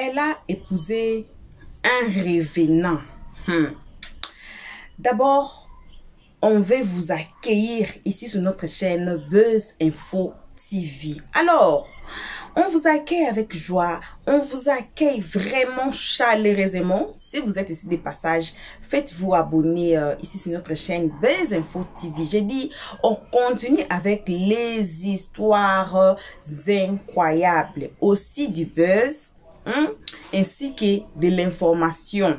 Elle a épousé un révénant. D'abord, on veut vous accueillir ici sur notre chaîne Buzz Info TV. Alors, on vous accueille avec joie, on vous accueille vraiment chaleureusement. Si vous êtes ici des passages, faites-vous abonner ici sur notre chaîne Buzz Info TV. J'ai dit, on continue avec les histoires incroyables, aussi du buzz, ainsi que de l'information.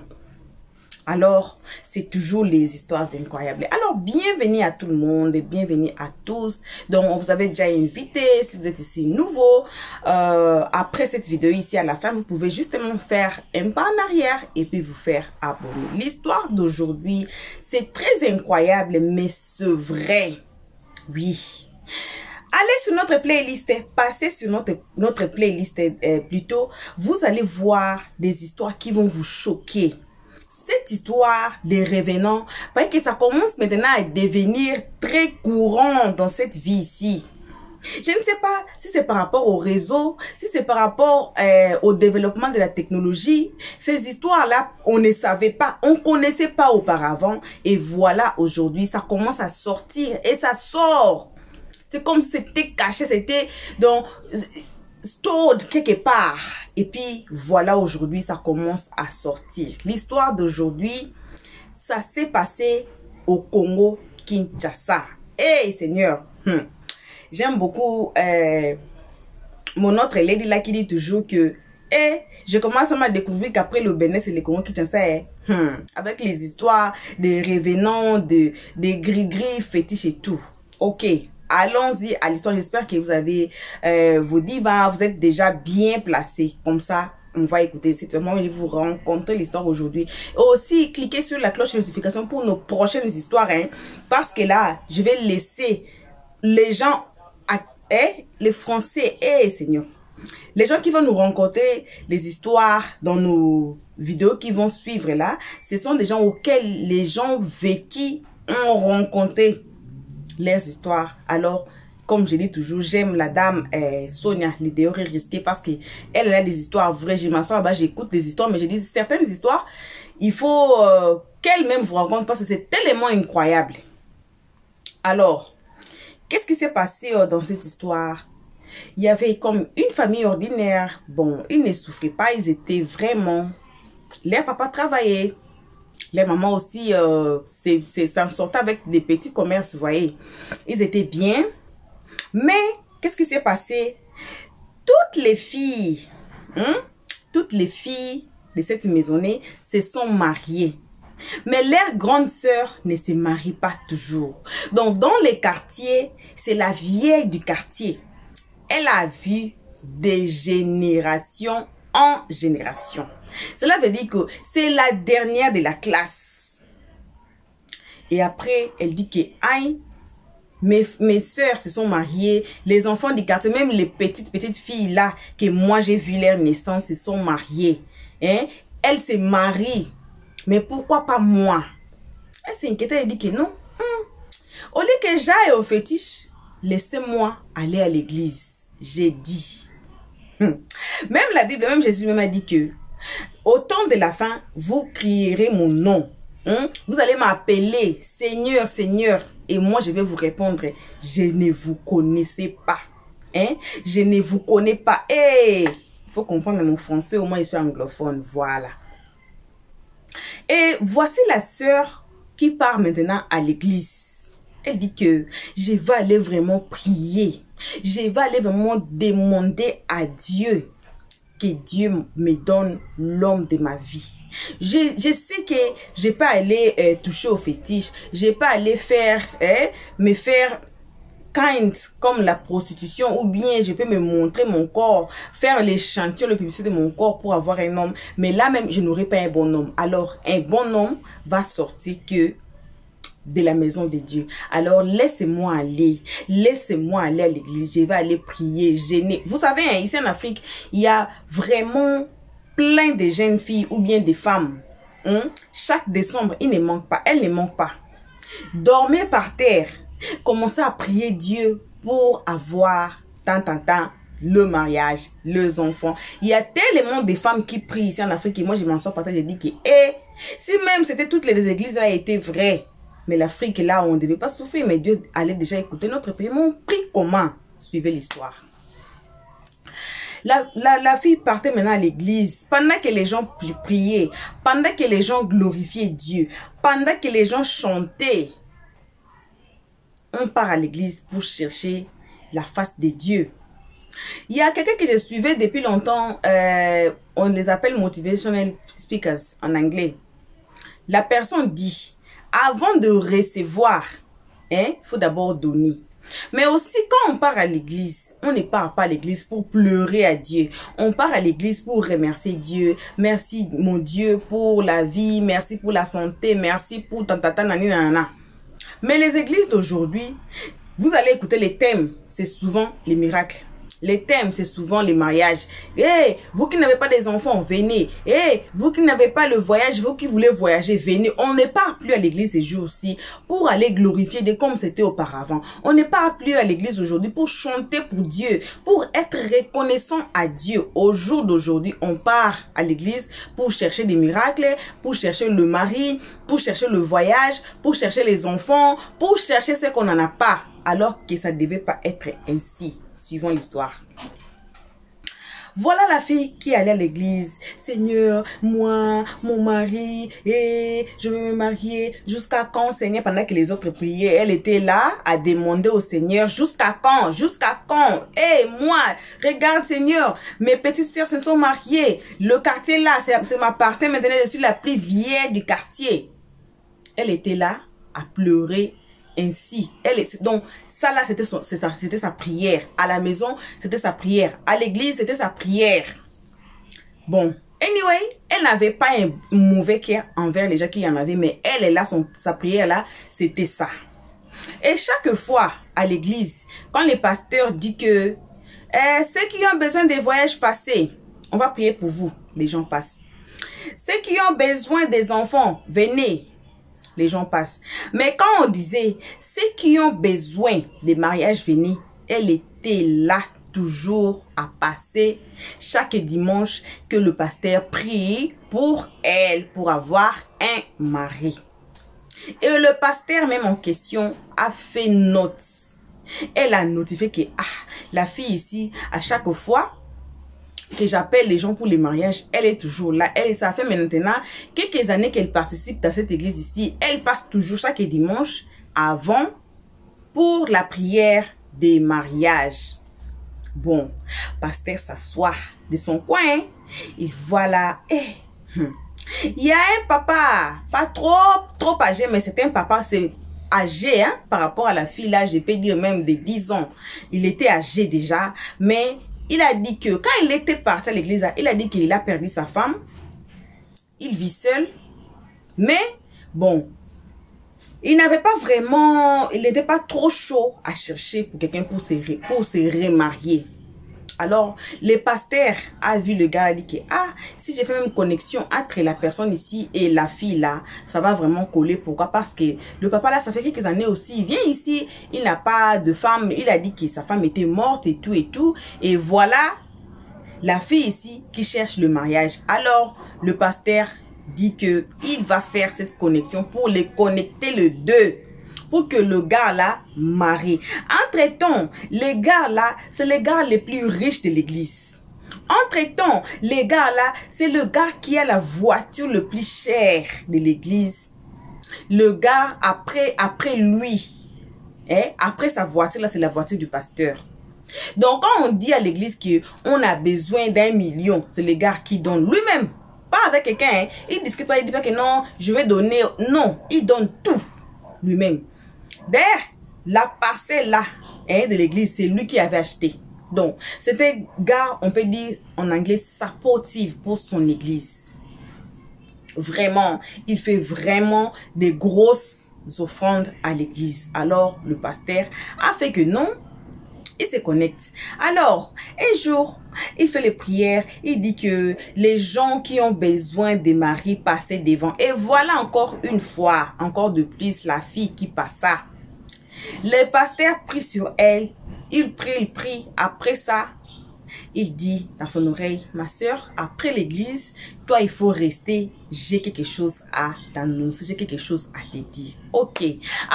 Alors, c'est toujours les histoires incroyables. Alors, bienvenue à tout le monde et bienvenue à tous. Donc, on vous avait déjà invité. Si vous êtes ici nouveau, après cette vidéo ici à la fin, vous pouvez justement faire un pas en arrière et puis vous faire abonner. L'histoire d'aujourd'hui, c'est très incroyable, mais c'est vrai. Oui. Allez sur notre playlist, passez sur notre playlist plutôt. Vous allez voir des histoires qui vont vous choquer. Cette histoire des revenants, parce que ça commence maintenant à devenir très courant dans cette vie ici. Je ne sais pas si c'est par rapport au réseau, si c'est par rapport au développement de la technologie. Ces histoires-là, on ne savait pas, on ne connaissait pas auparavant. Et voilà, aujourd'hui, ça commence à sortir et ça sort. C'est comme si c'était caché, c'était dans... stored quelque part. Et puis voilà, aujourd'hui ça commence à sortir. L'histoire d'aujourd'hui, ça s'est passé au Congo Kinshasa. Hey Seigneur, j'aime beaucoup mon autre lady là qui dit toujours que je commence à me découvrir qu'après le Bénin c'est le Congo Kinshasa, avec les histoires des revenants, des gris-gris fétiches et tout. Ok, allons-y à l'histoire. J'espère que vous avez vos divas, vous êtes déjà bien placés. Comme ça, on va écouter. C'est vraiment vous rencontrer l'histoire aujourd'hui. Et aussi, cliquez sur la cloche de notification pour nos prochaines histoires. Parce que là, je vais laisser les gens, les Français, Seigneur. Les gens qui vont nous rencontrer les histoires dans nos vidéos qui vont suivre là, ce sont des gens auxquels les gens vécus ont rencontré leurs histoires. Alors, comme je dis toujours, j'aime la dame Sonia, les théories risquées, parce que elle a des histoires vraies. Je m'assois là-bas, j'écoute des histoires, mais je dis certaines histoires, il faut qu'elle-même vous raconte parce que c'est tellement incroyable. Alors, qu'est-ce qui s'est passé dans cette histoire? Il y avait comme une famille ordinaire. Bon, ils ne souffraient pas, ils étaient vraiment... Leur papa travaillait. Les mamans aussi s'en sortaient avec des petits commerces, vous voyez. Ils étaient bien. Mais, qu'est-ce qui s'est passé? Toutes les filles de cette maisonnée se sont mariées. Mais leur grande sœur ne se marie pas toujours. Donc, dans les quartiers, c'est la vieille du quartier. Elle a vu des générations en génération. Cela veut dire que c'est la dernière de la classe. Et après, elle dit que aïe, mes soeurs se sont mariées, les enfants du quartier, même les petites filles là, que moi j'ai vu leur naissance, se sont mariées. Elle se marie. Mais pourquoi pas moi? Elle s'est inquiétée, elle dit que non. Au lieu que j'aille au fétiche, laissez-moi aller à l'église. J'ai dit. Même la Bible, même Jésus même a dit que au temps de la fin, vous crierez mon nom. Vous allez m'appeler Seigneur, Seigneur. Et moi, je vais vous répondre, je ne vous connaissais pas. Je ne vous connais pas. Il faut comprendre mon français, au moins je suis anglophone. Voilà. Et voici la sœur qui part maintenant à l'église. Elle dit que je vais aller vraiment prier. Je vais aller vraiment demander à Dieu que Dieu me donne l'homme de ma vie. Je sais que je peux aller toucher au fétiche. Je peux aller faire, me faire kind comme la prostitution, ou bien je peux me montrer mon corps, faire les chantiers, le publicité de mon corps pour avoir un homme. Mais là même, je n'aurai pas un bon homme. Alors, un bon homme va sortir que de la maison de Dieu. Alors, laissez-moi aller à l'église. Je vais aller prier, jeûner. Vous savez, ici en Afrique, il y a vraiment plein de jeunes filles ou bien des femmes. Chaque décembre, il ne manque pas. Elle ne manque pas. Dormez par terre. Commencez à prier Dieu pour avoir tant le mariage, les enfants. Il y a tellement de femmes qui prient ici en Afrique et moi je m'en sors partagé, j'ai dit que si même c'était toutes les églises là étaient vraies, mais l'Afrique là on ne devait pas souffrir, mais Dieu allait déjà écouter notre prière. Mais on prie comment? Suivez l'histoire. La fille partait maintenant à l'église pendant que les gens priaient, pendant que les gens glorifiaient Dieu, pendant que les gens chantaient. On part à l'église pour chercher la face de Dieu. Il y a quelqu'un que je suivais depuis longtemps, on les appelle motivational speakers en anglais. La personne dit, avant de recevoir, il faut d'abord donner. Mais aussi quand on part à l'église, on ne part pas à l'église pour pleurer à Dieu. On part à l'église pour remercier Dieu. Merci mon Dieu pour la vie, merci pour la santé, merci pour tantata nani nanana. Mais les églises d'aujourd'hui, vous allez écouter les thèmes, c'est souvent les miracles. Les thèmes, c'est souvent les mariages. Vous qui n'avez pas des enfants, venez. Vous qui n'avez pas le voyage, vous qui voulez voyager, venez. On ne part plus à l'église ces jours-ci pour aller glorifier Dieu comme c'était auparavant. On ne part plus à l'église aujourd'hui pour chanter pour Dieu, pour être reconnaissant à Dieu. Au jour d'aujourd'hui, on part à l'église pour chercher des miracles, pour chercher le mari, pour chercher le voyage, pour chercher les enfants, pour chercher ce qu'on n'en a pas. Alors que ça ne devait pas être ainsi. Suivons l'histoire. Voilà la fille qui allait à l'église. Seigneur, moi, mon mari, je veux me marier. Jusqu'à quand, Seigneur, pendant que les autres priaient, elle était là à demander au Seigneur, jusqu'à quand? Jusqu'à quand? Moi, regarde, Seigneur, mes petites sœurs se sont mariées. Le quartier là, c'est ma partie. Maintenant, je suis la plus vieille du quartier. Elle était là à pleurer. Ainsi, donc ça là c'était sa prière. À la maison c'était sa prière. À l'église c'était sa prière. Bon, anyway, elle n'avait pas un mauvais cœur envers les gens qui en avaient, mais elle est là, sa prière là, c'était ça. Et chaque fois à l'église, quand les pasteurs disent que ceux qui ont besoin des voyages passés, on va prier pour vous, les gens passent. Ceux qui ont besoin des enfants, venez. Les gens passent. Mais quand on disait, ceux qui ont besoin des mariages, venez, elle était là toujours à passer chaque dimanche que le pasteur prie pour elle, pour avoir un mari. Et le pasteur même en question a fait note. Elle a notifié que la fille ici, à chaque fois que j'appelle les gens pour les mariages, elle est toujours là. Ça fait maintenant quelques années qu'elle participe dans cette église ici. Elle passe toujours chaque dimanche avant pour la prière des mariages. Bon, pasteur s'assoit de son coin. Et voilà. Il y a un papa, pas trop âgé, mais c'est un papa, c'est âgé par rapport à la fille là, je peux dire même de 10 ans. Il était âgé déjà, mais il a dit que quand il était parti à l'église, il a dit qu'il a perdu sa femme. Il vit seul. Mais bon, il n'avait pas vraiment, il n'était pas trop chaud à chercher pour quelqu'un pour se remarier. Alors, le pasteur a vu le gars, a dit que si j'ai fait une connexion entre la personne ici et la fille là, ça va vraiment coller. Pourquoi? Parce que le papa là, ça fait quelques années aussi, il vient ici, il n'a pas de femme, il a dit que sa femme était morte et tout et tout. Et voilà, la fille ici qui cherche le mariage. Alors, le pasteur dit que il va faire cette connexion pour les connecter les deux. Pour que le gars là marie. Entre-temps, les gars là, c'est les gars les plus riches de l'église. Entre-temps, les gars là, c'est le gars qui a la voiture le plus chère de l'église. Le gars après lui, après sa voiture là, c'est la voiture du pasteur. Donc quand on dit à l'église qu'on a besoin d'1 million, c'est le gars qui donne lui-même. Pas avec quelqu'un, il discute pas, il dit pas que non, je vais donner. Non, il donne tout lui-même. D'ailleurs, la parcelle là de l'église, c'est lui qui avait acheté. Donc, c'était un gars, on peut dire en anglais, supportive pour son église. Vraiment, il fait vraiment des grosses offrandes à l'église. Alors, le pasteur a fait que non, il se connecte. Alors, un jour, il fait les prières. Il dit que les gens qui ont besoin des maris passaient devant. Et voilà encore une fois, encore de plus, la fille qui passa. Le pasteur prie sur elle. Il prie. Après ça, il dit dans son oreille, ma soeur, après l'église, toi, il faut rester. J'ai quelque chose à t'annoncer, j'ai quelque chose à te dire. Ok.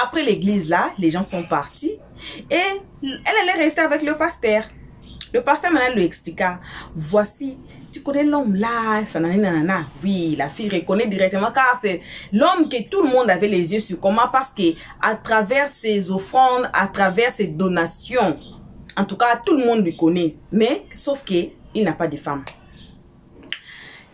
Après l'église, là, les gens sont partis et elle allait rester avec le pasteur. Le pasteur maintenant lui expliqua, voici, tu connais l'homme là, ça nanana. Oui, la fille reconnaît directement car c'est l'homme que tout le monde avait les yeux sur comment, parce que à travers ses offrandes, à travers ses donations, en tout cas, tout le monde lui connaît. Mais, sauf que il n'a pas de femme.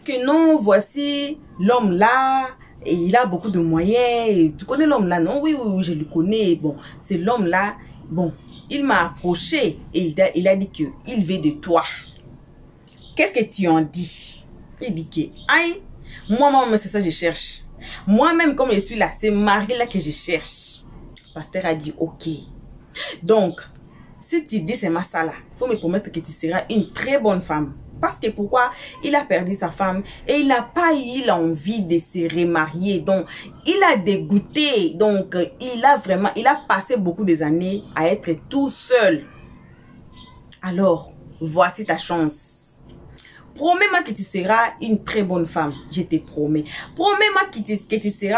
Que non, voici l'homme là, et il a beaucoup de moyens. Et tu connais l'homme là? Non, oui, oui, oui, je le connais. Bon, c'est l'homme là. Bon, il m'a approché et il a dit qu'il veut de toi. Qu'est-ce que tu en dis? Il dit que, aïe, moi-même, c'est ça que je cherche. Moi-même, comme je suis là, c'est Marie là que je cherche. Le pasteur a dit, ok. Donc, si tu dis c'est ma ça là, il faut me promettre que tu seras une très bonne femme. Parce que pourquoi? Il a perdu sa femme et il n'a pas eu l'envie de se remarier. Donc, il a dégoûté. Donc, il a passé beaucoup des années à être tout seul. Alors, voici ta chance. Promets-moi que tu seras une très bonne femme. Je te promets. Promets-moi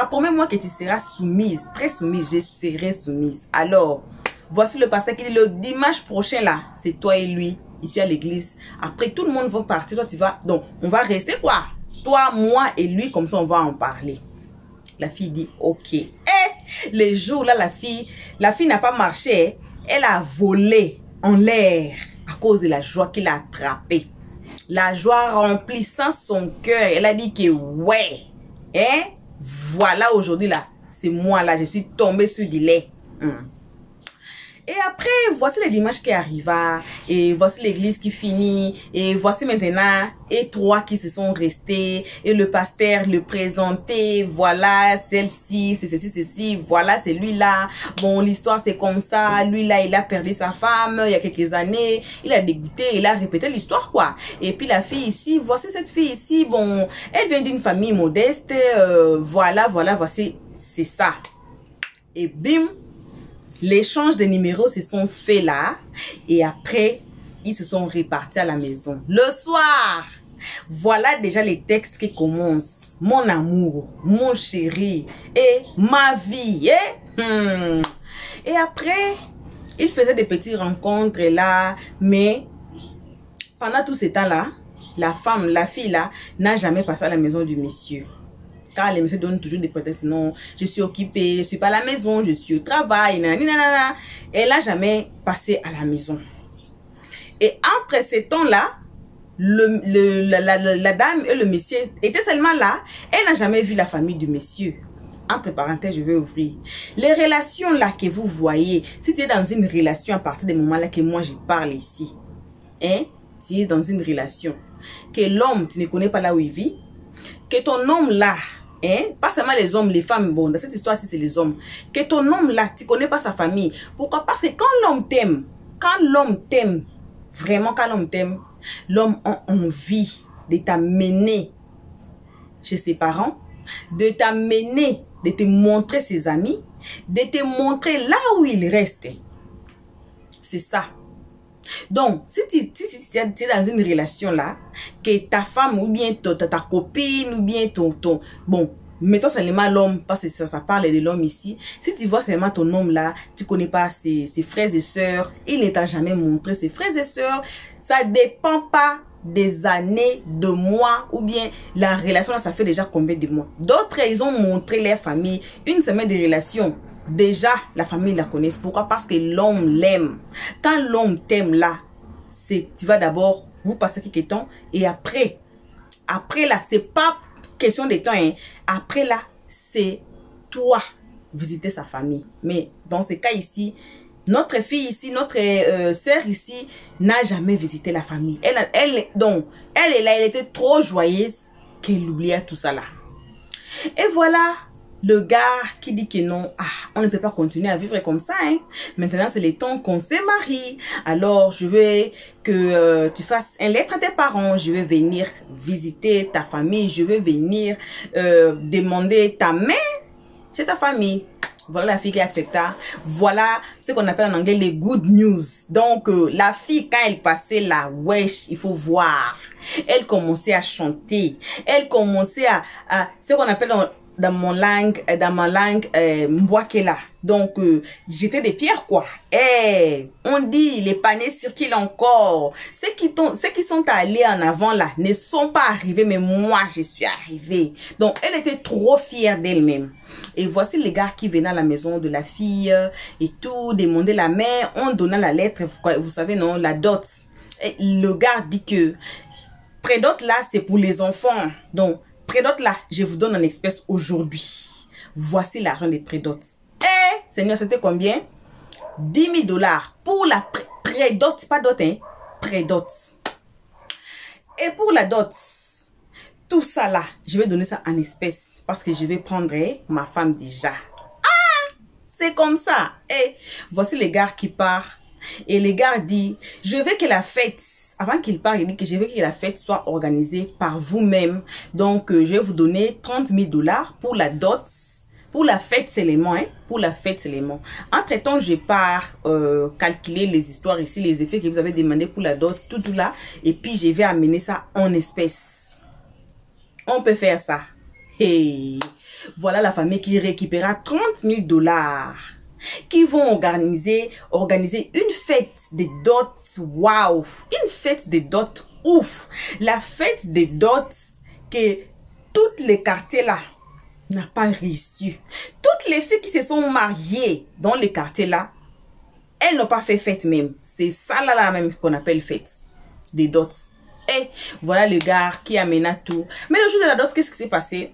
promets-moi que tu seras soumise, très soumise. Je serai soumise. Alors, voici le pasteur qui dit le dimanche prochain là, c'est toi et lui, ici à l'église. Après, tout le monde va partir, toi tu vas, donc on va rester quoi? Toi, moi et lui, comme ça on va en parler. La fille dit, ok. Et les jours là, la fille n'a pas marché, elle a volé en l'air à cause de la joie qu'il a attrapée. La joie remplissant son cœur, elle a dit que ouais, hein, voilà aujourd'hui là, c'est moi là, je suis tombée sur du lait. Et après, voici le dimanche qui arriva, et voici l'église qui finit, et voici maintenant, et trois qui se sont restés, et le pasteur le présentait, voilà, celle-ci, c'est ceci, voilà, c'est lui-là. Bon, l'histoire c'est comme ça, lui-là, il a perdu sa femme il y a quelques années, il a dégoûté, il a répété l'histoire, quoi. Et puis la fille ici, voici cette fille ici, bon, elle vient d'une famille modeste, voilà, voici, c'est ça. Et bim! L'échange de numéros se sont faits là. Et après, ils se sont répartis à la maison. Le soir, voilà déjà les textes qui commencent. Mon amour, mon chéri et ma vie. Et après, ils faisaient des petites rencontres là. Mais pendant tout ce temps-là, la fille là, n'a jamais passé à la maison du monsieur. Car les messieurs donnent toujours des prétextes. Non, je suis occupée, je ne suis pas à la maison, je suis au travail. Nanana. Elle n'a jamais passé à la maison. Et entre ces temps-là, la dame et le monsieur étaient seulement là. Elle n'a jamais vu la famille du monsieur. Entre parenthèses, je vais ouvrir. Les relations là que vous voyez, si tu es dans une relation à partir du moment là que moi je parle ici, hein, tu es dans une relation, que l'homme, tu ne connais pas là où il vit, que ton homme là, hein, pas seulement les hommes, les femmes, bon, dans cette histoire-ci, c'est les hommes. Que ton homme là, tu connais pas sa famille. Pourquoi? Parce que quand l'homme t'aime, vraiment quand l'homme t'aime, l'homme a envie de t'amener chez ses parents, de t'amener, de te montrer ses amis, de te montrer là où il reste. C'est ça. Donc, si tu es dans une relation là, que ta femme ou bien ta copine ou bien bon, mettons seulement l'homme, parce que ça parle de l'homme ici. Si tu vois seulement ton homme là, tu connais pas ses frères et sœurs, il ne t'a jamais montré ses frères et sœurs, ça dépend pas des années, de mois, ou bien la relation là, ça fait déjà combien de mois. D'autres, ils ont montré leur famille, une semaine de relation. Déjà, la famille la connaît. Pourquoi? Parce que l'homme l'aime. Quand l'homme t'aime là, tu vas d'abord, vous passez quelques temps, et après là, c'est pas question de temps, hein. Après là, c'est toi visiter sa famille. Mais dans ce cas ici, notre fille ici, notre sœur ici, n'a jamais visité la famille. Elle est là, elle était trop joyeuse qu'elle oubliait tout ça là. Et voilà. Le gars qui dit que non, on ne peut pas continuer à vivre comme ça. Hein. Maintenant, c'est le temps qu'on se marie. Alors, je veux que tu fasses une lettre à tes parents. Je veux venir visiter ta famille. Je veux venir demander ta main chez ta famille. Voilà la fille qui accepta. Voilà ce qu'on appelle en anglais les good news. Donc, la fille, quand elle passait là, wesh, il faut voir. Elle commençait à chanter. Elle commençait à ce qu'on appelle dans ma langue, Mbwakela. Donc, j'étais des pierres, quoi. On dit, les paniers circulent encore. Ceux qui sont allés en avant, là, ne sont pas arrivés, mais moi, je suis arrivée. Donc, elle était trop fière d'elle-même. Et voici les gars qui venaient à la maison de la fille et tout, demander la mère. On donnait la lettre, vous savez, non, la dot. Et le gars dit que, prédot là, c'est pour les enfants. Donc, prédot là, je vous donne en espèces aujourd'hui. Voici l'argent des prédots. Seigneur, c'était combien? 10 000 dollars pour la prédot, pas dot, hein, prédot. Et pour la dot, tout ça là, je vais donner ça en espèces parce que je vais prendre ma femme déjà. Ah, c'est comme ça. Et voici les gars qui partent. Et les gars dit, je veux que la fête, avant qu'il parte, il dit que je veux que la fête soit organisée par vous-même. Donc, je vais vous donner 30 000 dollars pour la dot. Pour la fête seulement, hein? Pour la fête seulement. Entre-temps, je pars calculer les histoires ici, les effets que vous avez demandé pour la dot, tout là. Et puis, je vais amener ça en espèces. On peut faire ça. Hey. Voilà la famille qui récupérera 30 000 dollars. Qui vont organiser une fête des dots. Waouh! Une fête des dots. Ouf! La fête des dots que toutes les quartiers là n'a pas réussi. Toutes les filles qui se sont mariées dans les quartiers là, elles n'ont pas fait fête même. C'est ça là même qu'on appelle fête des dots. Et voilà le gars qui amena tout. Mais le jour de la dot, qu'est-ce qui s'est passé?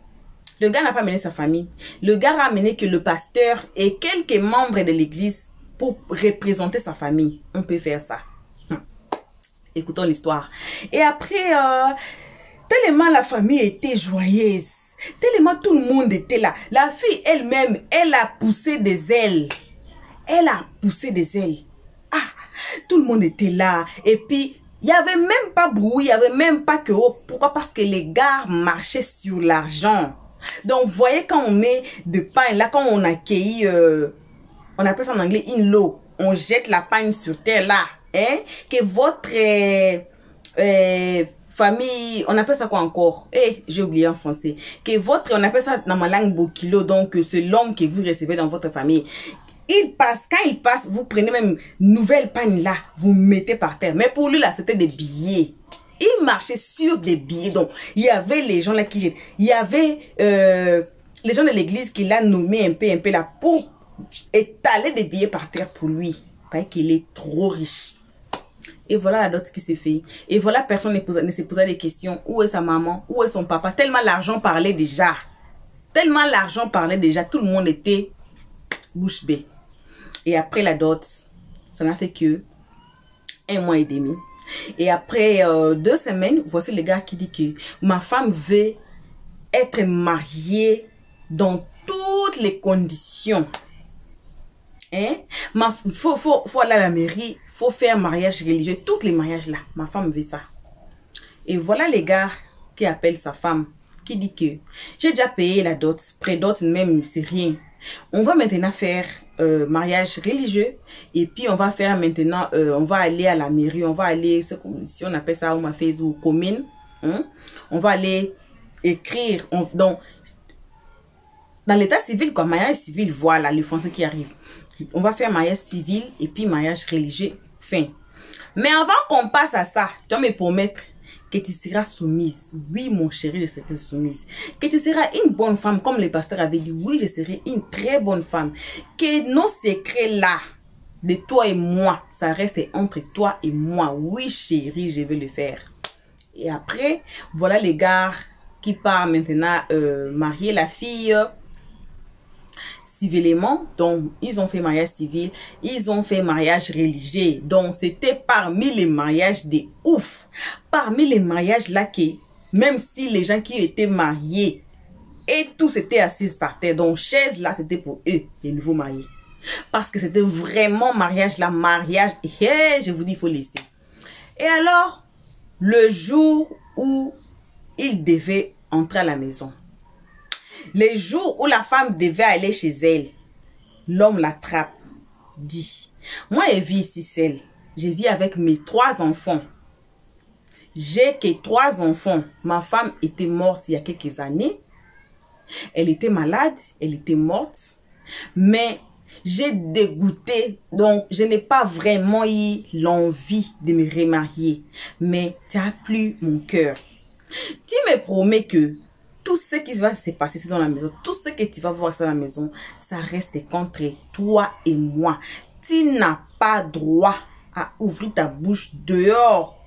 Le gars n'a pas amené sa famille. Le gars a amené que le pasteur et quelques membres de l'église pour représenter sa famille. On peut faire ça. Écoutons l'histoire. Et après, tellement la famille était joyeuse. Tellement tout le monde était là. La fille elle-même, elle a poussé des ailes. Elle a poussé des ailes. Ah, tout le monde était là. Et puis, il n'y avait même pas bruit, il n'y avait même pas que... Oh, pourquoi? Parce que les gars marchaient sur l'argent. Donc, vous voyez, quand on met de pain, là, quand on accueille, on appelle ça en anglais in-law. On jette la pain sur terre, là. Hein? Que votre famille, on appelle ça quoi encore? J'ai oublié en français. Que votre, on appelle ça dans ma langue bokilo, donc c'est l'homme que vous recevez dans votre famille. Il passe, quand il passe, vous prenez même nouvelle panne là, vous mettez par terre. Mais pour lui là, c'était des billets. Il marchait sur des billets. Donc, il y avait les gens là qui... Il y avait les gens de l'église qui l'a nommé un peu là pour étaler des billets par terre pour lui. Parce qu'il est trop riche. Et voilà la dot qui s'est fait. Et voilà, personne ne s'est posé des questions. Où est sa maman? Où est son papa? Tellement l'argent parlait déjà. Tellement l'argent parlait déjà. Tout le monde était bouche bée. Et après la dot, ça n'a fait que 1 mois et demi. Et après 2 semaines, voici le gars qui dit que ma femme veut être mariée dans toutes les conditions. Hein? Faut aller à la mairie, faut faire mariage religieux, tous les mariages là. Ma femme veut ça. Et voilà les gars qui appellent sa femme, qui dit que j'ai déjà payé la dot, prédot même, c'est rien. On va maintenant faire mariage religieux et puis on va faire maintenant, on va aller à la mairie, on va aller, si on appelle ça, on m'a fait ou commune, hein? On va aller écrire, dans l'état civil, quoi, mariage civil, voilà les Français qui arrivent. On va faire mariage civil et puis mariage religieux, fin. Mais avant qu'on passe à ça, tu vas me promettre que tu seras soumise. Oui, mon chéri, je serai soumise. Que tu seras une bonne femme, comme le pasteur avait dit. Oui, je serai une très bonne femme. Que nos secrets là, de toi et moi, ça reste entre toi et moi. Oui, chérie, je vais le faire. Et après, voilà les gars qui partent maintenant marier la fille civilement. Donc, ils ont fait mariage civil, ils ont fait mariage religieux. Donc, c'était parmi les mariages des ouf. Parmi les mariages là qui, même si les gens qui étaient mariés et tous étaient assis par terre, donc chaise là, c'était pour eux, les nouveaux mariés. Parce que c'était vraiment mariage là, mariage. Et je vous dis, il faut laisser. Et alors, le jour où ils devaient entrer à la maison, les jours où la femme devait aller chez elle, L'homme l'attrape, dit, moi, je vis ici seule. Je vis avec mes 3 enfants. J'ai que 3 enfants. Ma femme était morte il y a quelques années. Elle était malade, elle était morte. Mais j'ai dégoûté. Donc, je n'ai pas vraiment eu l'envie de me remarier. Mais tu as plu mon cœur. Tu me promets que tout ce qui va se passer dans la maison, tout ce que tu vas voir dans la maison, ça reste contre toi et moi. Tu n'as pas droit à ouvrir ta bouche dehors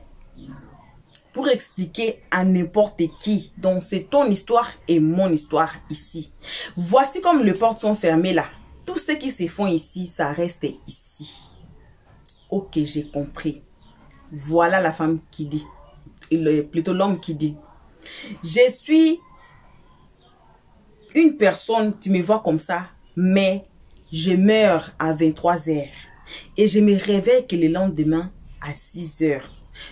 pour expliquer à n'importe qui. Donc, c'est ton histoire et mon histoire ici. Voici comme les portes sont fermées là. Tout ce qui se font ici, ça reste ici. Ok, j'ai compris. Voilà la femme qui dit. Plutôt l'homme qui dit. Je suis une personne, tu me vois comme ça, mais je meurs à 23 heures. Et je me réveille que le lendemain à 6 heures.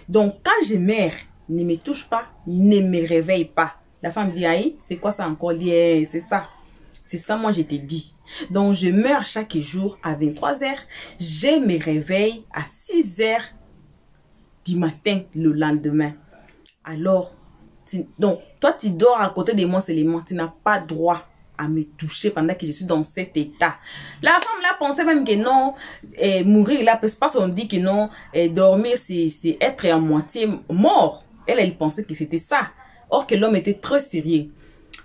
Donc, quand je meurs, ne me touche pas, ne me réveille pas. La femme dit, aïe, c'est quoi ça encore? C'est ça. C'est ça, moi, je t'ai dit. Donc, je meurs chaque jour à 23 heures. Je me réveille à 6 heures du matin le lendemain. Alors, donc, toi, tu dors à côté de moi seulement. Tu n'as pas droit à me toucher pendant que je suis dans cet état. La femme là pensait même que non, mourir là, parce qu'on dit que non, dormir c'est être à moitié mort. Elle pensait que c'était ça. Or que l'homme était très sérieux.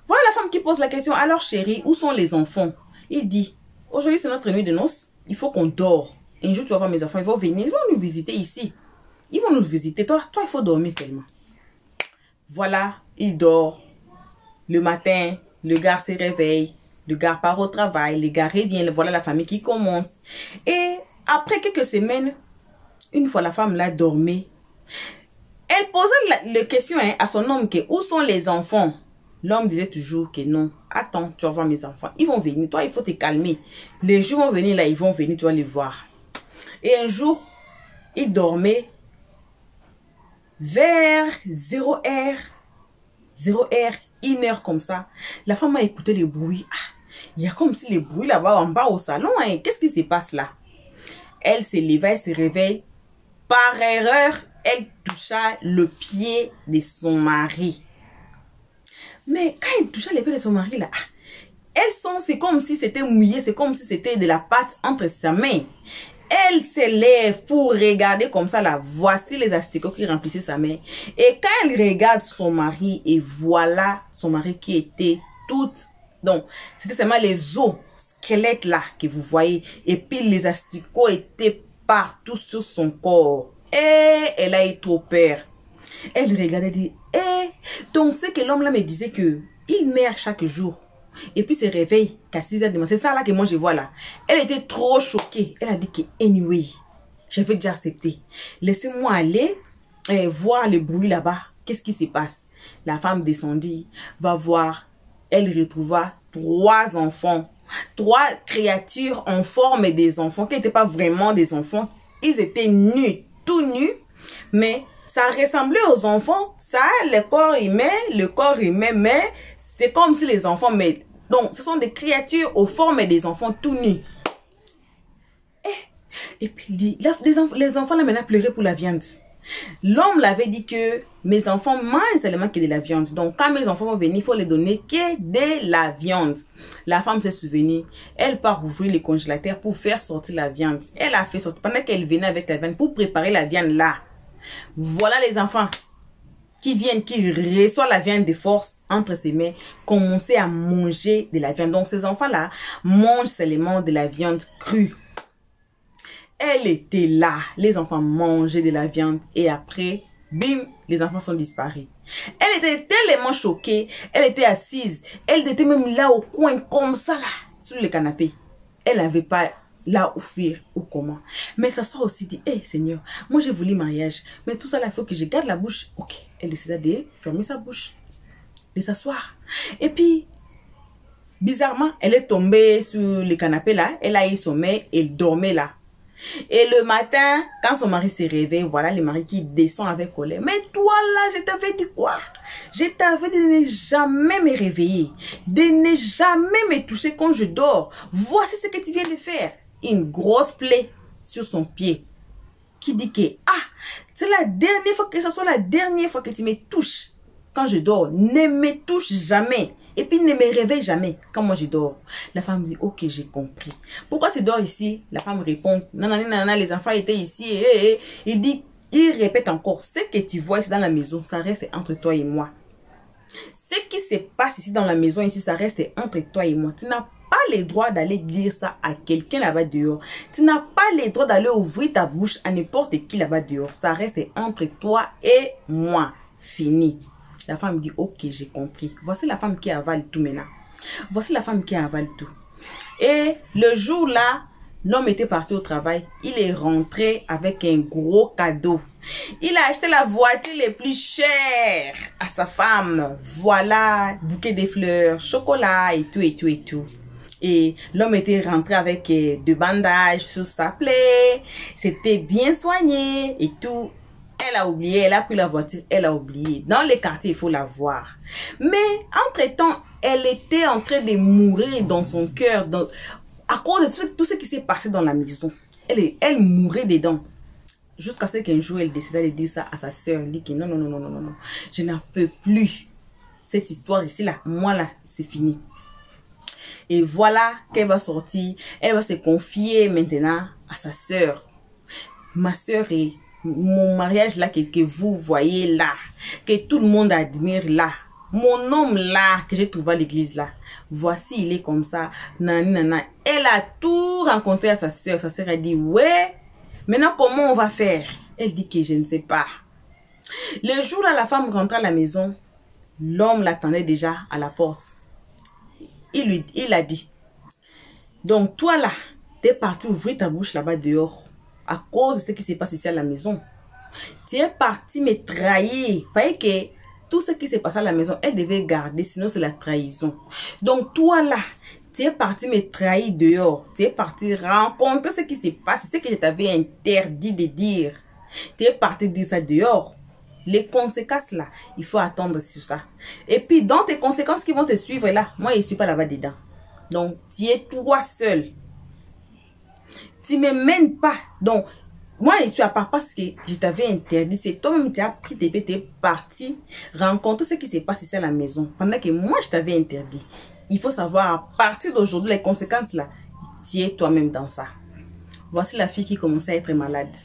Voilà la femme qui pose la question, alors chérie, où sont les enfants? Il dit, aujourd'hui c'est notre nuit de noces, il faut qu'on dort. Un jour tu vas voir mes enfants, ils vont venir, ils vont nous visiter ici. Ils vont nous visiter, toi il faut dormir seulement. Voilà, il dort. Le matin, le gars se réveille, le gars part au travail, le gars revient, voilà la famille qui commence. Et après quelques semaines, une fois la femme là dormait, elle posait la question à son homme que où sont les enfants? L'homme disait toujours que non, attends, tu vas voir mes enfants, ils vont venir, toi il faut te calmer. Les jours vont venir là, ils vont venir, tu vas les voir. Et un jour, il dormait vers 0h, 1h comme ça. La femme a écouté les bruits. Ah, il y a comme si les bruits là-bas en bas au salon. Hein. Qu'est-ce qui se passe là? Elle se leva, elle se réveille. Par erreur, elle toucha le pied de son mari. Mais quand elle toucha le pied de son mari là, c'est comme si c'était mouillé, c'est comme si c'était de la pâte entre sa main. Elle s'élève pour regarder comme ça là. Voici les asticots qui remplissaient sa main. Et quand elle regarde son mari, et voilà son mari qui était toute... Donc, c'était seulement les os, squelettes là que vous voyez. Et puis les asticots étaient partout sur son corps. Et elle a eu trop peur. Elle regardait et dit, donc c'est que l'homme là me disait que il meurt chaque jour. Et puis se réveille qu'à 6 heures du matin. C'est ça là que moi je vois là. Elle était trop choquée. Elle a dit que anyway, j'avais déjà accepté. Laissez-moi aller voir le bruit là-bas. Qu'est-ce qui se passe? La femme descendit, va voir. Elle retrouva 3 enfants. 3 créatures en forme des enfants qui n'étaient pas vraiment des enfants. Ils étaient nus, tout nus. Mais ça ressemblait aux enfants. Ça, le corps humain, mais c'est comme si les enfants, mais donc ce sont des créatures aux formes des enfants tout nus. Et puis il dit, les enfants là maintenant pleuraient pour la viande. L'homme l'avait dit que mes enfants mangent seulement que de la viande. Donc quand mes enfants vont venir, il faut les donner que de la viande. La femme s'est souvenue, elle part ouvrir le congélateur pour faire sortir la viande. Elle a fait sortir, pendant qu'elle venait avec la viande pour préparer la viande là. Voilà les enfants qui viennent, qui reçoivent la viande de force entre ses mains, commencer à manger de la viande. Donc ces enfants-là mangent seulement de la viande crue. Elle était là, les enfants mangeaient de la viande et après, bim, les enfants sont disparus. Elle était tellement choquée, elle était assise, elle était même là au coin comme ça là, sur le canapé. Elle n'avait pas là où fuir ou comment. Mais ça soit aussi dit, Seigneur, moi j'ai voulu mariage, mais tout ça là, il faut que je garde la bouche. Ok, elle décida de fermer sa bouche, de s'asseoir. Et puis, bizarrement, elle est tombée sur le canapé là, elle a eu sommeil, elle dormait là. Et le matin, quand son mari se réveille, voilà le mari qui descend avec colère. Mais toi là, je t'avais dit quoi? Je t'avais dit de ne jamais me réveiller, de ne jamais me toucher quand je dors. Voici ce que tu viens de faire. Une grosse plaie sur son pied. Qui dit que, c'est la dernière fois, que ce soit la dernière fois que tu me touches quand je dors. Ne me touche jamais. Et puis ne me réveille jamais quand moi je dors. La femme dit, ok, j'ai compris. Pourquoi tu dors ici? La femme répond, non, les enfants étaient ici. Il répète encore, ce que tu vois ici dans la maison, ça reste entre toi et moi. Ce qui se passe ici dans la maison, ici, ça reste entre toi et moi. Tu n'as pas le droit d'aller dire ça à quelqu'un là-bas dehors. Tu n'as pas le droit d'aller ouvrir ta bouche à n'importe qui là-bas dehors. Ça reste entre toi et moi. Fini. La femme dit, ok, j'ai compris. Voici la femme qui avale tout maintenant. Voici la femme qui avale tout. Et le jour là, l'homme était parti au travail. Il est rentré avec un gros cadeau. Il a acheté la voiture les plus chères à sa femme. Voilà, bouquet de fleurs, chocolat et tout, et tout, et tout. Et l'homme était rentré avec deux bandages sur sa plaie. C'était bien soigné et tout. Elle a oublié, elle a pris la voiture, elle a oublié. Dans les quartiers, il faut la voir. Mais entre-temps, elle était en train de mourir dans son cœur, à cause de tout ce qui s'est passé dans la maison. Elle mourait dedans. Jusqu'à ce qu'un jour, elle décida de dire ça à sa soeur. Elle dit que non, je n'en peux plus. Cette histoire ici, là, moi là, c'est fini. Et voilà qu'elle va sortir. Elle va se confier maintenant à sa soeur. Ma soeur est... Mon mariage là que vous voyez là, que tout le monde admire là, mon homme là que j'ai trouvé à l'église là, voici il est comme ça, nanana. Elle a tout rencontré à sa soeur. Sa soeur a dit ouais, maintenant comment on va faire? Elle dit que je ne sais pas. Le jour là la femme rentre à la maison, l'homme l'attendait déjà à la porte. Il a dit, donc toi là, t'es parti ouvrir ta bouche là-bas dehors. À cause de ce qui se passe ici à la maison. Tu es parti me trahir. Parce que tout ce qui se passe à la maison, elle devait garder, sinon c'est la trahison. Donc toi là, tu es parti me trahir dehors. Tu es parti rencontrer ce qui se passe, ce que je t'avais interdit de dire. Tu es parti dire ça dehors. Les conséquences là, il faut attendre sur ça. Et puis dans tes conséquences qui vont te suivre là, moi je ne suis pas là-bas dedans. Donc tu es toi seul. Tu ne me mènes pas. Donc, moi, je suis à part parce que je t'avais interdit. C'est toi-même, tu as pris tes pieds, tu es parti rencontrer ce qui se passe ici à la maison. Pendant que moi, je t'avais interdit. Il faut savoir, à partir d'aujourd'hui, les conséquences là, tu es toi-même dans ça. Voici la fille qui commençait à être malade.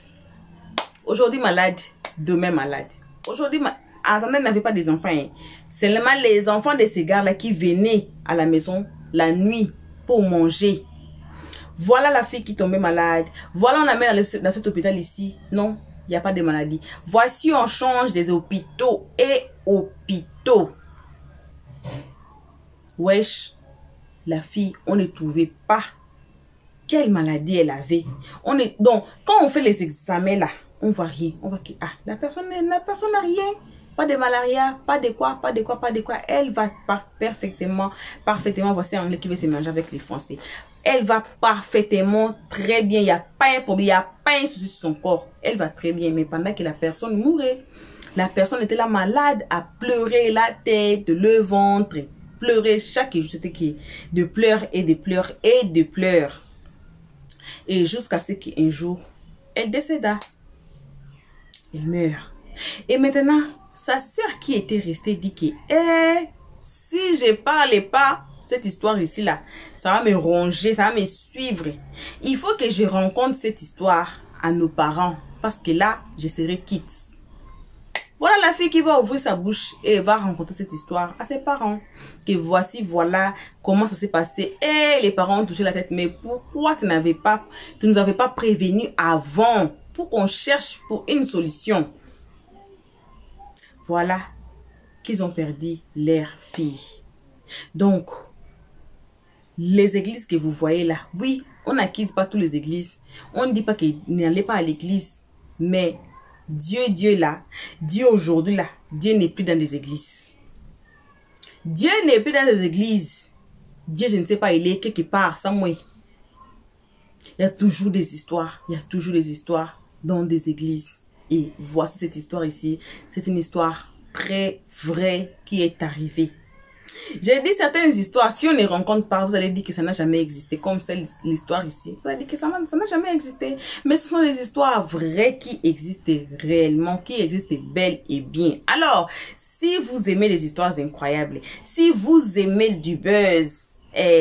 Aujourd'hui malade, demain malade. Aujourd'hui, attendez, elle n'avait pas des enfants. Hein. Seulement les enfants de ces gars-là qui venaient à la maison la nuit pour manger. Voilà la fille qui tombait malade. Voilà, on la met dans cet hôpital ici. Non, il n'y a pas de maladie. Voici, on change des hôpitaux et hôpitaux. Wesh, la fille, on ne trouvait pas quelle maladie elle avait. Donc, quand on fait les examens là, on voit rien. On voit que la personne n'a rien. Pas de malaria, pas de quoi. Elle va parfaitement. Voici un anglais qui veut se manger avec les Français. Elle va parfaitement, très bien. Il n'y a pas un problème, il n'y a pas un souci sur son corps. Elle va très bien, mais pendant que la personne mourait, la personne était là malade, à pleurer la tête, le ventre, pleurer chaque jour. C'était de pleurs et de pleurs et de pleurs. Et jusqu'à ce qu'un jour, elle décéda. Elle meurt. Et maintenant, sa soeur qui était restée dit que si je ne parlais pas, cette histoire ici là, ça va me ronger, ça va me suivre. Il faut que je rencontre cette histoire à nos parents. Parce que là, je serai quitte. Voilà la fille qui va ouvrir sa bouche et va rencontrer cette histoire à ses parents. Que voici, voilà comment ça s'est passé. Et les parents ont touché la tête. Mais pourquoi tu nous avais pas prévenu avant pour qu'on cherche pour une solution? Voilà qu'ils ont perdu leur fille. Donc, les églises que vous voyez là, oui, on n'accuse pas toutes les églises. On ne dit pas qu'ils n'allaient pas à l'église. Mais Dieu là, Dieu aujourd'hui là, Dieu n'est plus dans les églises. Dieu n'est plus dans les églises. Dieu, je ne sais pas, il est quelque part, sans moi. Il y a toujours des histoires. Il y a toujours des histoires dans des églises. Et voici cette histoire ici. C'est une histoire très vraie qui est arrivée. J'ai dit certaines histoires, si on ne les rencontre pas, vous allez dire que ça n'a jamais existé. Comme l'histoire ici. Vous allez dire que ça n'a jamais existé. Mais ce sont des histoires vraies qui existent réellement, qui existent bel et bien. Alors, si vous aimez les histoires incroyables, si vous aimez du buzz,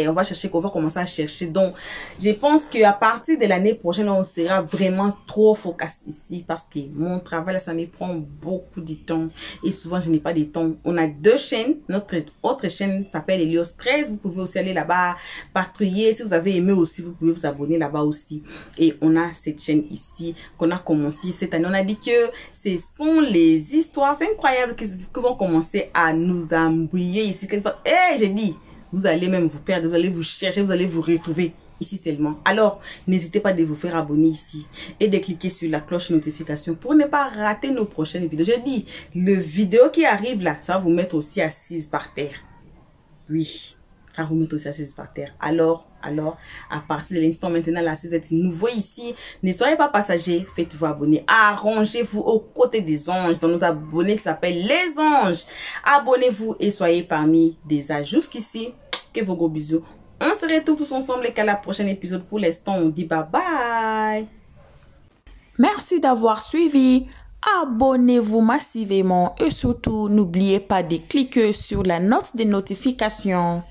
on va commencer à chercher. Donc, je pense qu'à partir de l'année prochaine, on sera vraiment trop focus ici parce que mon travail, ça me prend beaucoup de temps et souvent, je n'ai pas de temps. On a 2 chaînes. Notre autre chaîne s'appelle Helios 13. Vous pouvez aussi aller là-bas, patrouiller. Si vous avez aimé aussi, vous pouvez vous abonner là-bas aussi. Et on a cette chaîne ici qu'on a commencé cette année. On a dit que ce sont les histoires incroyables qui vont commencer à nous embrouiller ici. J'ai dit, vous allez même vous perdre, vous allez vous chercher, vous allez vous retrouver ici seulement. Alors, n'hésitez pas de vous faire abonner ici et de cliquer sur la cloche de notification pour ne pas rater nos prochaines vidéos. J'ai dit, le vidéo qui arrive là, ça va vous mettre aussi assise par terre. Oui, ça va vous mettre aussi assise par terre. Alors, à partir de l'instant maintenant là, si vous êtes nouveau ici, ne soyez pas passager, faites-vous abonner. Arrangez-vous aux côtés des anges. Dans nos abonnés qui s'appellent les anges. Abonnez-vous et soyez parmi des âges. Jusqu'ici, que vos gros bisous. On se retrouve tous ensemble et qu'à la prochaine épisode. Pour l'instant, on dit bye bye. Merci d'avoir suivi. Abonnez-vous massivement et surtout, n'oubliez pas de cliquer sur la note de notification.